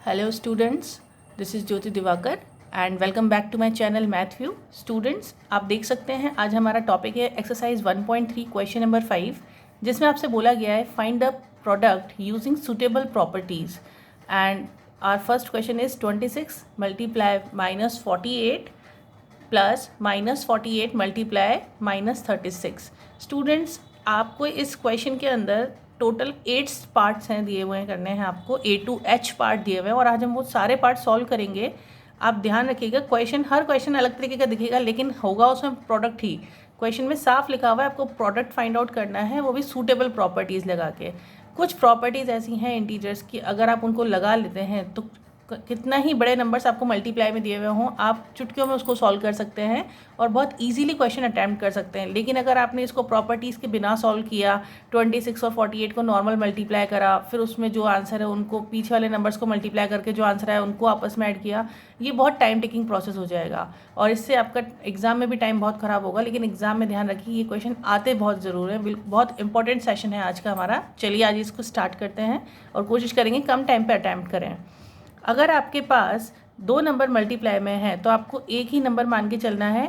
Hello students, this is Jyoti Diwakar and welcome back to my channel math view. Students, आप देख सकते हैं आज हमारा टॉपिक है एक्सरसाइज 1.3 क्वेश्चन नंबर 5, जिसमें आपसे बोला गया है find the product using suitable properties. And our first question is 26 multiply -48 plus -48 multiply -36। Students, आपको इस क्वेश्चन के अंदर टोटल 8 पार्ट्स हैं दिए हुए हैं, करने हैं आपको A to H पार्ट दिए हुए हैं और आज हम वो सारे पार्ट सॉल्व करेंगे। आप ध्यान रखिएगा, हर क्वेश्चन अलग तरीके का दिखेगा लेकिन होगा उसमें प्रोडक्ट ही। क्वेश्चन में साफ लिखा हुआ है आपको प्रोडक्ट फाइंड आउट करना है, वो भी सूटेबल प्रॉपर्टीज़ लगा के। कुछ प्रॉपर्टीज़ ऐसी हैं इंटीजर्स की, अगर आप उनको लगा लेते हैं तो कितना ही बड़े नंबर्स आपको मल्टीप्लाई में दिए हुए हों, आप चुटकियों में उसको सॉल्व कर सकते हैं और बहुत इजीली क्वेश्चन अटैम्प्ट कर सकते हैं। लेकिन अगर आपने इसको प्रॉपर्टीज़ के बिना सॉल्व किया, 26 और 48 को नॉर्मल मल्टीप्लाई करा, फिर उसमें जो आंसर है उनको पीछे वाले नंबर्स को मल्टीप्लाई करके जो आंसर है उनको आपस में ऐड किया, ये बहुत टाइम टेकिंग प्रोसेस हो जाएगा और इससे आपका एग्जाम में भी टाइम बहुत ख़राब होगा। लेकिन एग्जाम में ध्यान रखिए, ये क्वेश्चन आते बहुत ज़रूर है। बहुत इंपॉर्टेंट सेशन है आज का हमारा। चलिए आज इसको स्टार्ट करते हैं और कोशिश करेंगे कम टाइम पर अटैम्प्ट करें। अगर आपके पास 2 नंबर मल्टीप्लाई में है तो आपको एक ही नंबर मान के चलना है।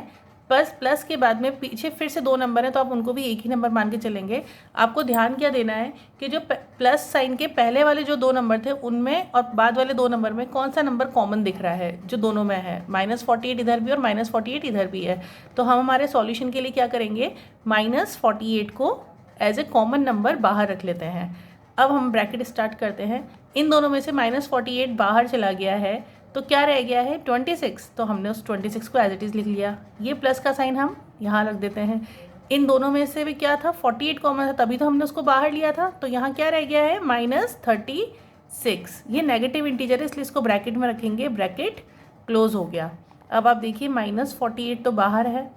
प्लस के बाद में पीछे फिर से 2 नंबर हैं तो आप उनको भी एक ही नंबर मान के चलेंगे। आपको ध्यान क्या देना है कि जो प्लस साइन के पहले वाले जो 2 नंबर थे उनमें और बाद वाले 2 नंबर में कौन सा नंबर कॉमन दिख रहा है, जो दोनों में है। -48 इधर भी और -48 इधर भी है, तो हम हमारे सॉल्यूशन के लिए क्या करेंगे, -48 को एज ए कॉमन नंबर बाहर रख लेते हैं। अब हम ब्रैकेट स्टार्ट करते हैं। इन दोनों में से -48 बाहर चला गया है तो क्या रह गया है, 26। तो हमने उस 26 को एज इट इज़ लिख लिया। ये प्लस का साइन हम यहाँ रख देते हैं। इन दोनों में से भी क्या था, 48 कॉमन था, तभी तो हमने उसको बाहर लिया था। तो यहाँ क्या रह गया है, -36। ये नेगेटिव इंटीजर है इसलिए इसको ब्रैकेट में रखेंगे। ब्रैकेट क्लोज हो गया। अब आप देखिए -48 तो बाहर है,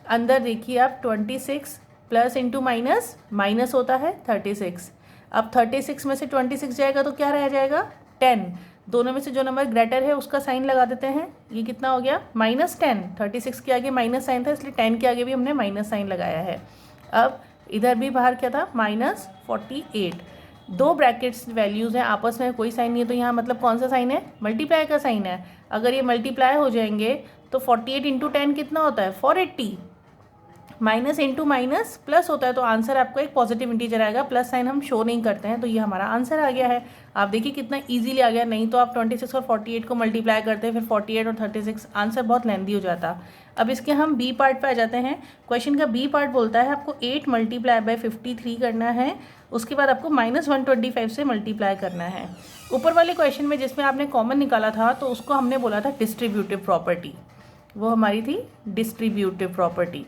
अंदर देखिए आप 26 प्लस इंटू माइनस होता है 36। अब 36 में से 26 जाएगा तो क्या रह जाएगा, 10। दोनों में से जो नंबर ग्रेटर है उसका साइन लगा देते हैं। ये कितना हो गया, -10। 36 के आगे माइनस साइन था इसलिए 10 के आगे भी हमने माइनस साइन लगाया है। अब इधर भी बाहर क्या था, -48। 2 ब्रैकेट्स वैल्यूज़ हैं, आपस में कोई साइन नहीं है, तो यहाँ मतलब कौन सा साइन है, मल्टीप्लाई का साइन है। अगर ये मल्टीप्लाई हो जाएंगे तो 48 इंटू 10 कितना होता है, 480। माइनस इंटू माइनस प्लस होता है तो आंसर आपको एक पॉजिटिव इंटीजर आएगा। प्लस साइन हम शो नहीं करते हैं, तो ये हमारा आंसर आ गया है। आप देखिए कितना इजीली आ गया। नहीं तो आप 26 और 48 को मल्टीप्लाई करते हैं, फिर 48 और 36, आंसर बहुत लेंदी हो जाता। अब इसके हम बी पार्ट पे आ जाते हैं। क्वेश्चन का बी पार्ट बोलता है आपको 8 मल्टीप्लाई बाय 53 करना है, उसके बाद आपको -125 से मल्टीप्लाई करना है। ऊपर वाले क्वेश्चन में जिसमें आपने कॉमन निकाला था तो उसको हमने बोला था डिस्ट्रीब्यूटिव प्रॉपर्टी, वो हमारी थी डिस्ट्रीब्यूटिव प्रॉपर्टी।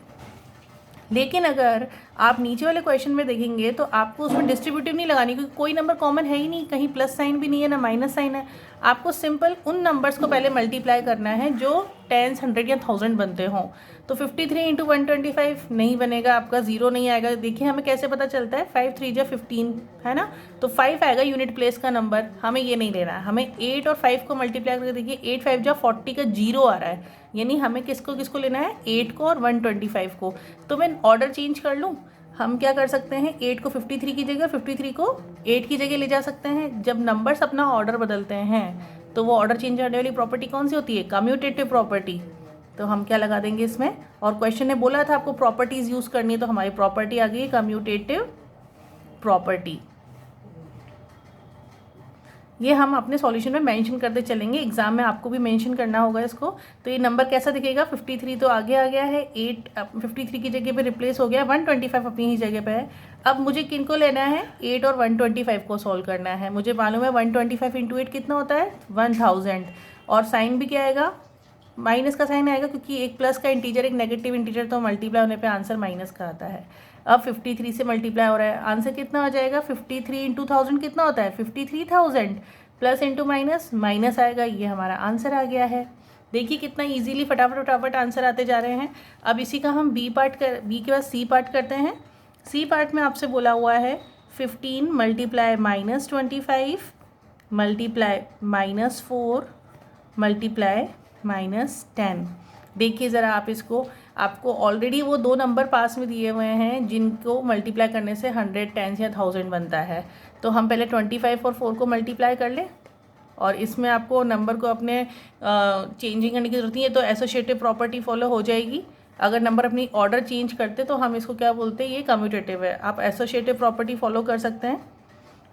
लेकिन अगर आप नीचे वाले क्वेश्चन में देखेंगे तो आपको उसमें डिस्ट्रीब्यूटिव नहीं लगानी, क्योंकि कोई नंबर कॉमन है ही नहीं, कहीं प्लस साइन भी नहीं है ना माइनस साइन है। आपको सिंपल उन नंबर्स को पहले मल्टीप्लाई करना है जो 10, 100 या 1000 बनते हों। तो 53 इंटू 125 नहीं बनेगा, आपका 0 नहीं आएगा। देखिए हमें कैसे पता चलता है, 5 3 जा 15 है ना, तो 5 आएगा यूनिट प्लेस का नंबर। हमें ये नहीं लेना है, हमें 8 और 5 को मल्टीप्लाई करके देखिए 8 5 जा 40 का 0 आ रहा है, यानी हमें किसको लेना है, 8 को और 125 को। तो मैं ऑर्डर चेंज कर लूँ, हम क्या कर सकते हैं, 8 को 53 की जगह, 53 को 8 की जगह ले जा सकते हैं। जब नंबर्स अपना ऑर्डर बदलते हैं तो वो ऑर्डर चेंज करने वाली प्रॉपर्टी कौन सी होती है, कम्यूटेटिव प्रॉपर्टी। तो हम क्या लगा देंगे इसमें, और क्वेश्चन ने बोला था आपको प्रॉपर्टीज़ यूज़ करनी है, तो हमारी प्रॉपर्टी आ गई कम्यूटेटिव प्रॉपर्टी। ये हम अपने सॉल्यूशन में मेंशन करते चलेंगे, एग्जाम में आपको भी मेंशन करना होगा इसको। तो ये नंबर कैसा दिखेगा, 53 तो आगे आ गया है, 8 53 की जगह पे रिप्लेस हो गया, 125 अपनी ही जगह पे है। अब मुझे किन को लेना है, 8 और 125 को सॉल्व करना है। मुझे मालूम है 125 इंटू 8 कितना होता है, 1000। और साइन भी क्या आएगा, माइनस का साइन आएगा, क्योंकि एक प्लस का इंटीजर एक नेगेटिव इंटीजर, तो मल्टीप्लाई होने पे आंसर माइनस का आता है। अब 53 से मल्टीप्लाई हो रहा है, आंसर कितना आ जाएगा, 53 इंटू 1000 कितना होता है, 53,000। प्लस इंटू माइनस आएगा, ये हमारा आंसर आ गया है। देखिए कितना इजीली फटाफट आंसर आते जा रहे हैं। अब इसी का हम बी के बाद सी पार्ट करते हैं। सी पार्ट में आपसे बोला हुआ है 15 मल्टीप्लाई -25 मल्टीप्लाई -4 मल्टीप्लाई -10। देखिए ज़रा आप इसको, आपको ऑलरेडी वो 2 नंबर पास में दिए हुए हैं जिनको मल्टीप्लाई करने से 100, 10 या 1000 बनता है। तो हम पहले 25 और 4 को मल्टीप्लाई कर लें। और इसमें आपको नंबर को अपने चेंजिंग करने की ज़रूरत नहीं है, तो एसोसिएटिव प्रॉपर्टी फॉलो हो जाएगी। अगर नंबर अपनी ऑर्डर चेंज करते तो हम इसको क्या बोलते हैं, ये कम्यूटेटिव है। आप एसोसिएटिव प्रॉपर्टी फॉलो कर सकते हैं।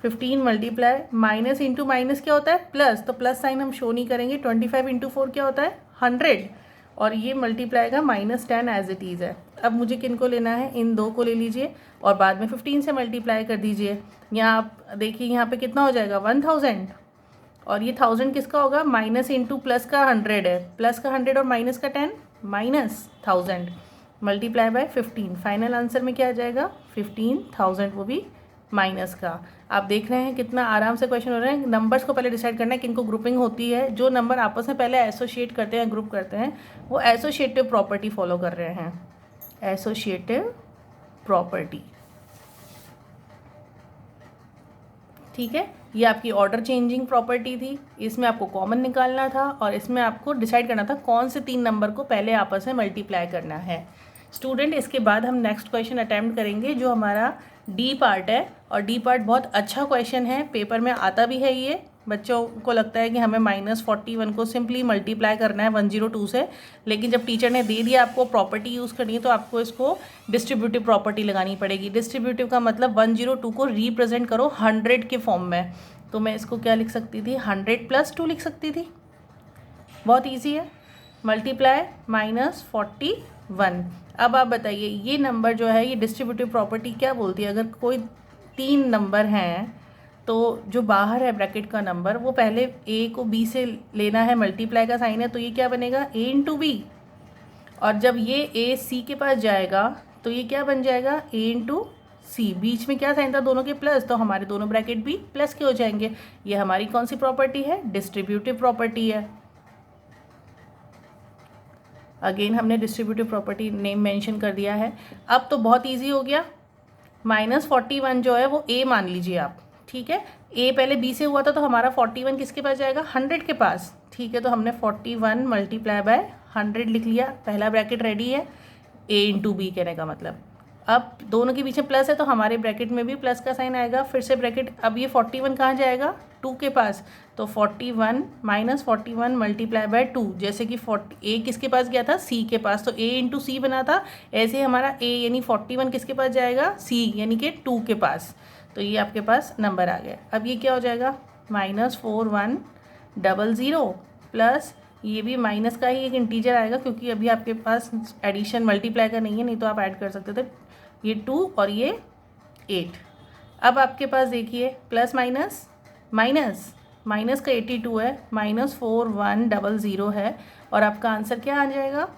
15 मल्टीप्लाई माइनस इंटू माइनस क्या होता है प्लस, तो प्लस साइन हम शो नहीं करेंगे। 25 इंटू 4 क्या होता है 100, और ये मल्टीप्लाई का -10 एज इट इज़ है। अब मुझे किन को लेना है, इन दो को ले लीजिए और बाद में 15 से मल्टीप्लाई कर दीजिए। यहाँ आप देखिए यहाँ पे कितना हो जाएगा 1000, और ये 1000 किसका होगा, माइनस इंटू प्लस का 100 है, प्लस का 100 और माइनस का 10, -1000 मल्टीप्लाई बाय 15। फाइनल आंसर में क्या आ जाएगा 15,000, वो भी माइनस का। आप देख रहे हैं कितना आराम से क्वेश्चन हो रहे हैं। नंबर्स को पहले डिसाइड करना है किनको ग्रुपिंग होती है। जो नंबर आपस में पहले एसोशिएट करते हैं, ग्रुप करते हैं, वो एसोशिएटिव प्रॉपर्टी फॉलो कर रहे हैं, एसोशिएटिव प्रॉपर्टी। ठीक है, ये आपकी ऑर्डर चेंजिंग प्रॉपर्टी थी। इसमें आपको कॉमन निकालना था और इसमें आपको डिसाइड करना था कौन से 3 नंबर को पहले आपस में मल्टीप्लाई करना है। स्टूडेंट, इसके बाद हम नेक्स्ट क्वेश्चन अटैम्प्ट करेंगे जो हमारा डी पार्ट है, और डी पार्ट बहुत अच्छा क्वेश्चन है, पेपर में आता भी है। ये बच्चों को लगता है कि हमें -41 को सिंपली मल्टीप्लाई करना है 102 से, लेकिन जब टीचर ने दे दिया आपको प्रॉपर्टी यूज़ करनी है तो आपको इसको डिस्ट्रीब्यूटिव प्रॉपर्टी लगानी पड़ेगी। डिस्ट्रीब्यूटिव का मतलब 102 को रिप्रेजेंट करो 100 के फॉर्म में, तो मैं इसको क्या लिख सकती थी 100 + 2 लिख सकती थी। बहुत ईजी है, मल्टीप्लाई -41। अब आप बताइए ये नंबर जो है, ये डिस्ट्रीब्यूटिव प्रॉपर्टी क्या बोलती है, अगर कोई 3 नंबर हैं तो जो बाहर है ब्रैकेट का नंबर, वो पहले ए को बी से लेना है, मल्टीप्लाई का साइन है, तो ये क्या बनेगा a इंटू बी, और जब ये a सी के पास जाएगा तो ये क्या बन जाएगा a इंटू सी। बीच में क्या साइन था दोनों के प्लस, तो हमारे दोनों ब्रैकेट भी प्लस के हो जाएंगे। ये हमारी कौन सी प्रॉपर्टी है, डिस्ट्रीब्यूटिव प्रॉपर्टी है। अगेन हमने डिस्ट्रीब्यूटिव प्रॉपर्टी नेम मेंशन कर दिया है। अब तो बहुत इजी हो गया, -41 जो है वो a मान लीजिए आप, ठीक है। a पहले b से हुआ था तो हमारा 41 किसके पास जाएगा 100 के पास, ठीक है। तो हमने 41 मल्टीप्लाई बाय 100 लिख लिया, पहला ब्रैकेट रेडी है, a इंटू बी कहने का मतलब। अब दोनों के पीछे प्लस है तो हमारे ब्रैकेट में भी प्लस का साइन आएगा, फिर से ब्रैकेट। अब ये 41 कहाँ जाएगा 2 के पास, तो 41 -41 मल्टीप्लाई बाय 2, जैसे कि a किसके पास गया था c के पास, तो a इंटू सी बना था, ऐसे ही हमारा a यानी 41 किसके पास जाएगा c यानी कि 2 के पास, तो ये आपके पास नंबर आ गया। अब ये क्या हो जाएगा -4100 प्लस ये भी माइनस का ही एक इंटीजर आएगा, क्योंकि अभी आपके पास एडिशन मल्टीप्लाई का नहीं है, नहीं तो आप ऐड कर सकते थे। ये 2 और ये 8। अब आपके पास देखिए प्लस माइनस माइनस का 82 है, -4100 है, और आपका आंसर क्या आ जाएगा,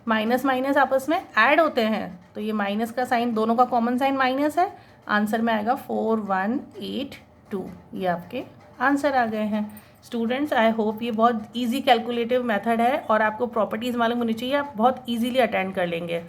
माइनस माइनस आपस में ऐड होते हैं तो ये माइनस का साइन, दोनों का कॉमन साइन माइनस है, आंसर में आएगा 4182। ये आपके आंसर आ गए हैं। स्टूडेंट्स, आई होप ये बहुत इजी कैलकुलेटिव मेथड है और आपको प्रॉपर्टीज़ मालूम होनी चाहिए, आप बहुत इजीली अटेंड कर लेंगे।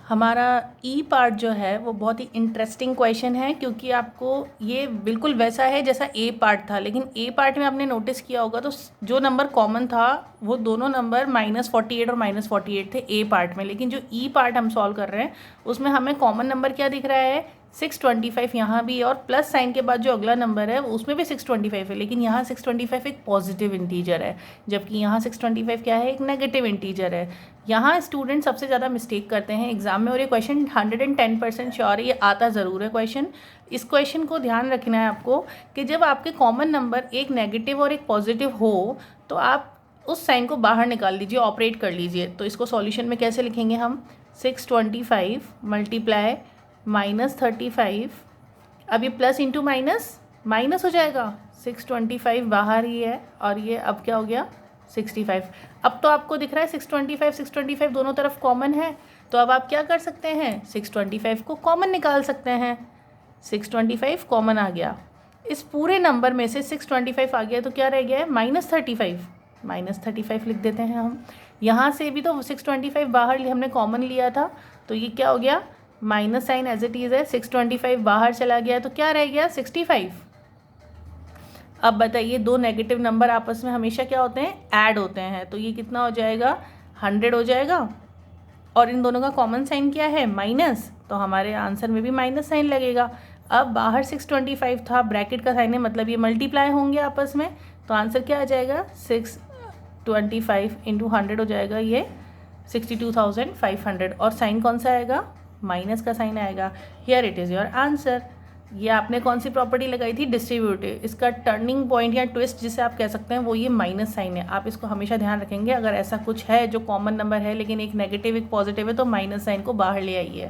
हमारा ई पार्ट जो है वो बहुत ही इंटरेस्टिंग क्वेश्चन है, क्योंकि आपको ये बिल्कुल वैसा है जैसा ए पार्ट था, लेकिन ए पार्ट में आपने नोटिस किया होगा तो जो नंबर कॉमन था वो दोनों नंबर -48 और -48 थे ए पार्ट में, लेकिन जो ई पार्ट हम सॉल्व कर रहे हैं उसमें हमें कॉमन नंबर क्या दिख रहा है 625 यहाँ भी, और प्लस साइन के बाद जो अगला नंबर है उसमें भी 625 है, लेकिन यहाँ 625 एक पॉजिटिव इंटीजर है, जबकि यहाँ 625 क्या है, एक नेगेटिव इंटीजर है। यहाँ स्टूडेंट सबसे ज़्यादा मिस्टेक करते हैं एग्जाम में, और ये क्वेश्चन 110% श्योर है, ये आता ज़रूर है क्वेश्चन। इस क्वेश्चन को ध्यान रखना है आपको कि जब आपके कॉमन नंबर एक नेगेटिव और एक पॉजिटिव हो तो आप उस साइन को बाहर निकाल लीजिए, ऑपरेट कर लीजिए। तो इसको सॉल्यूशन में कैसे लिखेंगे हम, 625 मल्टीप्लाई -35, अब ये प्लस इंटू माइनस हो जाएगा, 625 बाहर ही है और ये अब क्या हो गया 65। अब तो आपको दिख रहा है 625 दोनों तरफ कॉमन है, तो अब आप क्या कर सकते हैं 625 को कॉमन निकाल सकते हैं। 625 कॉमन आ गया, इस पूरे नंबर में से 625 आ गया तो क्या रह गया है -35 लिख देते हैं हम। यहाँ से भी तो 625 बाहर हमने कॉमन लिया था, तो ये क्या हो गया minus sign as it is है, 625 बाहर चला गया तो क्या रह गया 65। अब बताइए दो नेगेटिव नंबर आपस में हमेशा क्या होते हैं, ऐड होते हैं, तो ये कितना हो जाएगा 100 हो जाएगा, और इन दोनों का कॉमन साइन क्या है माइनस, तो हमारे आंसर में भी माइनस साइन लगेगा। अब बाहर 625 था, ब्रैकेट का साइन है मतलब ये मल्टीप्लाई होंगे आपस में, तो आंसर क्या आ जाएगा 625 इंटू 100 हो जाएगा ये 62,500 और साइन कौन सा आएगा, माइनस का साइन आएगा। Here it is your answer. ये आपने कौन सी प्रॉपर्टी लगाई थी, डिस्ट्रीब्यूटिव। इसका टर्निंग पॉइंट या ट्विस्ट जिसे आप कह सकते हैं वो ये माइनस साइन है। आप इसको हमेशा ध्यान रखेंगे, अगर ऐसा कुछ है जो कॉमन नंबर है लेकिन एक नेगेटिव एक पॉजिटिव है तो माइनस साइन को बाहर ले आइए,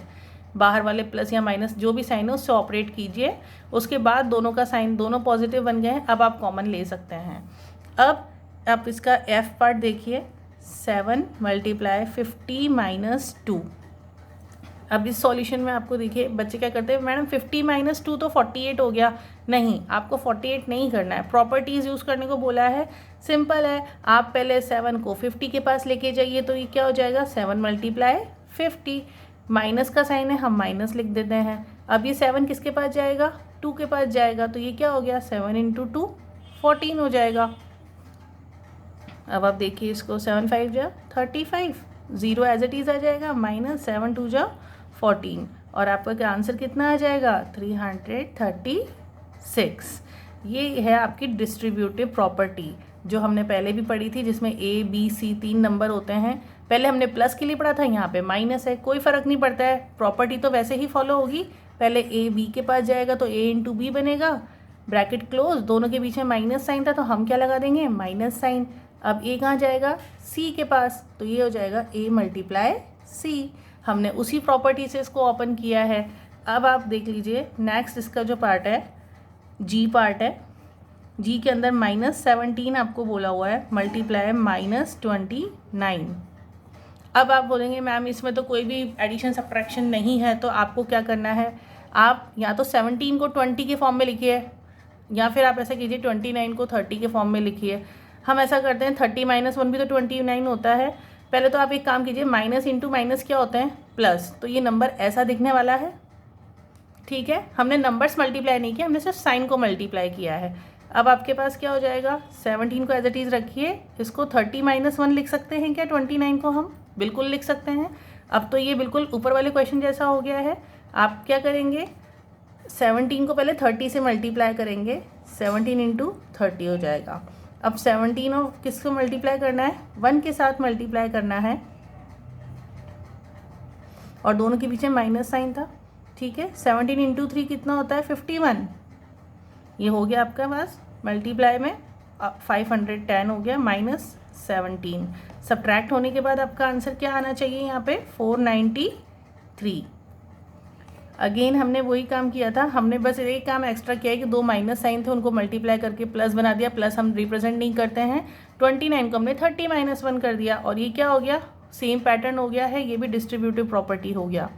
बाहर वाले प्लस या माइनस जो भी साइन है उससे ऑपरेट कीजिए। उसके बाद दोनों का साइन, दोनों पॉजिटिव बन गए हैं, अब आप कॉमन ले सकते हैं। अब आप इसका एफ पार्ट देखिए, 7 × 50 - 2। अब इस सॉल्यूशन में आपको देखिए बच्चे क्या करते हैं, मैडम 50 - 2 तो 48 हो गया। नहीं, आपको 48 नहीं करना है, प्रॉपर्टीज़ यूज़ करने को बोला है। सिंपल है, आप पहले 7 को 50 के पास लेके जाइए तो ये क्या हो जाएगा 7 × 50। माइनस का साइन है, हम माइनस लिख देते हैं। अब ये 7 किसके पास जाएगा, 2 के पास जाएगा, तो ये क्या हो गया 7 × 2 14 हो जाएगा। अब आप देखिए इसको 7 × 5 = 35, 0 एज इट इज़ आ जाएगा, -7 × 2 = 14 और आपका क्या आंसर कितना आ जाएगा 336। ये है आपकी डिस्ट्रीब्यूटिव प्रॉपर्टी जो हमने पहले भी पढ़ी थी, जिसमें A, B, C 3 नंबर होते हैं। पहले हमने प्लस के लिए पढ़ा था, यहाँ पे माइनस है, कोई फ़र्क नहीं पड़ता है, प्रॉपर्टी तो वैसे ही फॉलो होगी। पहले A B के पास जाएगा तो A × B बनेगा, ब्रैकेट क्लोज, दोनों के बीच में माइनस साइन था तो हम क्या लगा देंगे माइनस साइन। अब A कहाँ जाएगा C के पास, तो ये हो जाएगा A × C। हमने उसी प्रॉपर्टी से इसको ओपन किया है। अब आप देख लीजिए नेक्स्ट इसका जो पार्ट है G पार्ट है, G के अंदर -17 आपको बोला हुआ है मल्टीप्लाई -29। अब आप बोलेंगे मैम इसमें तो कोई भी एडिशन सब्ट्रैक्शन नहीं है, तो आपको क्या करना है, आप या तो 17 को 20 के फॉर्म में लिखिए या फिर आप ऐसा कीजिए 29 को 30 के फॉर्म में लिखिए। हम ऐसा करते हैं 30 - 1 भी तो 29 होता है। पहले तो आप एक काम कीजिए, माइनस इंटू माइनस क्या होते हैं प्लस, तो ये नंबर ऐसा दिखने वाला है। ठीक है, हमने नंबर्स मल्टीप्लाई नहीं किया, हमने सिर्फ साइन को मल्टीप्लाई किया है। अब आपके पास क्या हो जाएगा 17 को एज इट इज़ रखिए, इसको 30 - 1 लिख सकते हैं क्या, 29 को हम बिल्कुल लिख सकते हैं। अब तो ये बिल्कुल ऊपर वाले क्वेश्चन जैसा हो गया है। आप क्या करेंगे 17 को पहले 30 से मल्टीप्लाई करेंगे, 17 × 30 हो जाएगा। अब 17 और किसको मल्टीप्लाई करना है 1 के साथ मल्टीप्लाई करना है और दोनों के पीछे माइनस साइन था। ठीक है, 17 × 3 कितना होता है 51। ये हो गया आपका पास मल्टीप्लाई में 510 हो गया -17। सब्ट्रैक्ट होने के बाद आपका आंसर क्या आना चाहिए यहाँ पे 493। अगेन हमने वही काम किया था, हमने बस एक काम एक्स्ट्रा किया है कि 2 माइनस साइन थे उनको मल्टीप्लाई करके प्लस बना दिया। प्लस हम रिप्रेजेंट नहीं करते हैं, 29 को हमने 30 - 1 कर दिया और ये क्या हो गया सेम पैटर्न हो गया है, ये भी डिस्ट्रीब्यूटिव प्रॉपर्टी हो गया।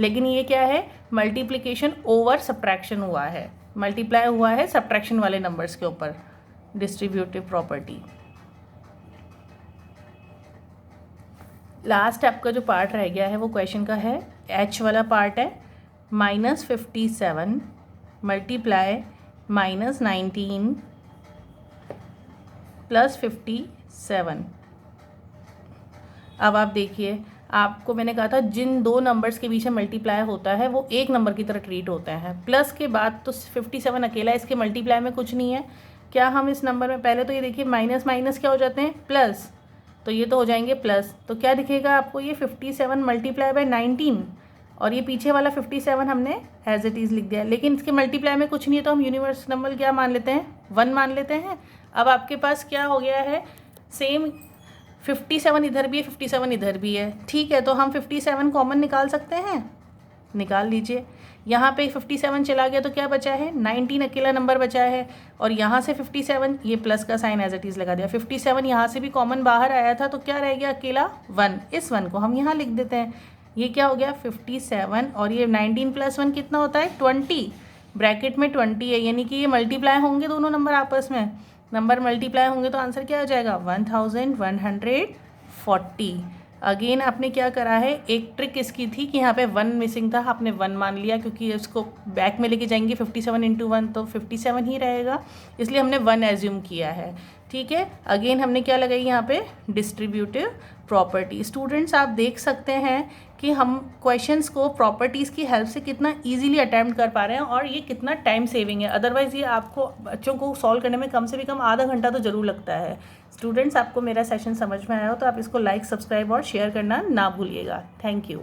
लेकिन ये क्या है मल्टीप्लिकेशन ओवर सब्ट्रैक्शन हुआ है, मल्टीप्लाई हुआ है सब्ट्रैक्शन वाले नंबर्स के ऊपर, डिस्ट्रीब्यूटिव प्रॉपर्टी। लास्ट आपका जो पार्ट रह गया है वो क्वेश्चन का है H वाला पार्ट है, -57 मल्टीप्लाई -19 + 57। अब आप देखिए, आपको मैंने कहा था जिन दो नंबर्स के बीच में मल्टीप्लाई होता है वो एक नंबर की तरह ट्रीट होते हैं। प्लस के बाद तो 57 अकेला, इसके मल्टीप्लाई में कुछ नहीं है। क्या हम इस नंबर में पहले तो ये देखिए माइनस माइनस क्या हो जाते हैं प्लस, तो ये तो हो जाएंगे प्लस, तो क्या दिखेगा आपको ये 57 × 19 और ये पीछे वाला 57 हमने एज इट इज़ लिख दिया। लेकिन इसके मल्टीप्लाई में कुछ नहीं है तो हम यूनिवर्स नंबर क्या मान लेते हैं 1 मान लेते हैं। अब आपके पास क्या हो गया है सेम 57 इधर भी है 57 इधर भी है। ठीक है, तो हम 57 कॉमन निकाल सकते हैं, निकाल लीजिए। यहाँ पे 57 चला गया तो क्या बचा है 19 अकेला नंबर बचा है और यहाँ से 57 ये प्लस का साइन एज इट इज़ लगा दिया। 57 यहाँ से भी कॉमन बाहर आया था तो क्या रह गया अकेला 1, इस 1 को हम यहाँ लिख देते हैं। ये क्या हो गया 57 और ये 19 + 1 कितना होता है 20, ब्रैकेट में 20 है, यानी कि ये मल्टीप्लाई होंगे दोनों नंबर आपस में, नंबर मल्टीप्लाई होंगे तो आंसर क्या हो जाएगा 1140। अगेन आपने क्या करा है, एक ट्रिक इसकी थी कि यहाँ पे 1 मिसिंग था, आपने 1 मान लिया क्योंकि इसको बैक में लेके जाएंगे 57 × 1 तो 57 ही रहेगा, इसलिए हमने 1 एज्यूम किया है। ठीक है, अगेन हमने क्या लगाई यहाँ पे डिस्ट्रीब्यूटिव प्रॉपर्टी। स्टूडेंट्स आप देख सकते हैं कि हम क्वेश्चंस को प्रॉपर्टीज़ की हेल्प से कितना इजीली अटैम्प्ट कर पा रहे हैं और ये कितना टाइम सेविंग है। अदरवाइज़ ये आपको बच्चों को सॉल्व करने में कम से भी कम आधा घंटा तो ज़रूर लगता है। स्टूडेंट्स, आपको मेरा सेशन समझ में आया हो तो आप इसको लाइक, सब्सक्राइब और शेयर करना ना भूलिएगा। Thank you.